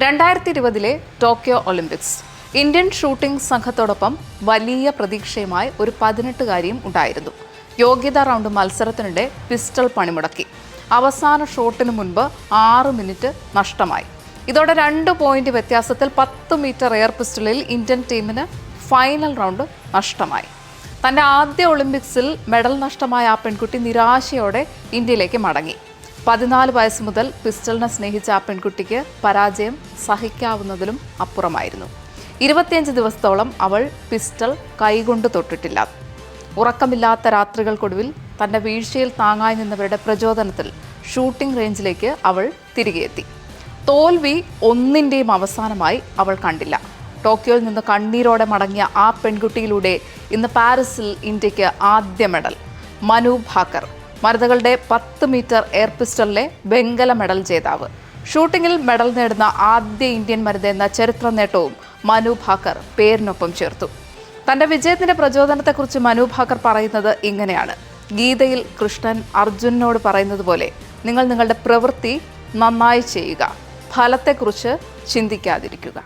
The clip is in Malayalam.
2020 ടോക്കിയോ ഒളിമ്പിക്സ് ഇന്ത്യൻ ഷൂട്ടിംഗ് സംഘത്തോടൊപ്പം വലിയ പ്രതീക്ഷയുമായി ഒരു 18-കാരിയും ഉണ്ടായിരുന്നു. യോഗ്യതാ റൗണ്ട് മത്സരത്തിനിടെ പിസ്റ്റൾ പണിമുടക്കി. അവസാന ഷോട്ടിന് മുൻപ് 6 മിനിറ്റ് നഷ്ടമായി. ഇതോടെ 2 പോയിന്റ് വ്യത്യാസത്തിൽ 10 മീറ്റർ എയർ പിസ്റ്റളിൽ ഇന്ത്യൻ ടീമിന് ഫൈനൽ റൗണ്ട് നഷ്ടമായി. തന്റെ ആദ്യ ഒളിമ്പിക്സിൽ മെഡൽ നഷ്ടമായ ആ പെൺകുട്ടി നിരാശയോടെ ഇന്ത്യയിലേക്ക് മടങ്ങി. 14 വയസ്സ് മുതൽ പിസ്റ്റളിനെ സ്നേഹിച്ച ആ പെൺകുട്ടിക്ക് പരാജയം സഹിക്കാവുന്നതിലും അപ്പുറമായിരുന്നു. 25 ദിവസത്തോളം അവൾ പിസ്റ്റൾ കൈകൊണ്ട് തൊട്ടിട്ടില്ല. ഉറക്കമില്ലാത്ത രാത്രികൾക്കൊടുവിൽ തന്റെ വീഴ്ചയിൽ താങ്ങായി നിന്നവരുടെ പ്രചോദനത്തിൽ ഷൂട്ടിംഗ് റേഞ്ചിലേക്ക് അവൾ തിരികെ എത്തി. തോൽവി ഒന്നിൻ്റെയും അവസാനമായി അവൾ കണ്ടില്ല. ടോക്കിയോയിൽ നിന്ന് കണ്ണീരോടെ മടങ്ങിയ ആ പെൺകുട്ടിയിലൂടെ ഇന്ന് പാരീസിൽ ഇന്ത്യക്ക് ആദ്യ മെഡൽ. മനു ഭാക്കർ, വനിതകളുടെ 10 മീറ്റർ എയർ പിസ്റ്റളിലെ വെങ്കല മെഡൽ ജേതാവ്. ഷൂട്ടിങ്ങിൽ മെഡൽ നേടുന്ന ആദ്യ ഇന്ത്യൻ വനിത എന്ന ചരിത്ര നേട്ടവും മനു ഭാക്കർ പേരിനൊപ്പം ചേർത്തു. തന്റെ വിജയത്തിന്റെ പ്രചോദനത്തെക്കുറിച്ച് മനു ഭാക്കർ പറയുന്നത് ഇങ്ങനെയാണ്: ഗീതയിൽ കൃഷ്ണൻ അർജുനനോട് പറയുന്നത് പോലെ, നിങ്ങൾ നിങ്ങളുടെ പ്രവൃത്തി നന്നായി ചെയ്യുക, ഫലത്തെക്കുറിച്ച് ചിന്തിക്കാതിരിക്കുക.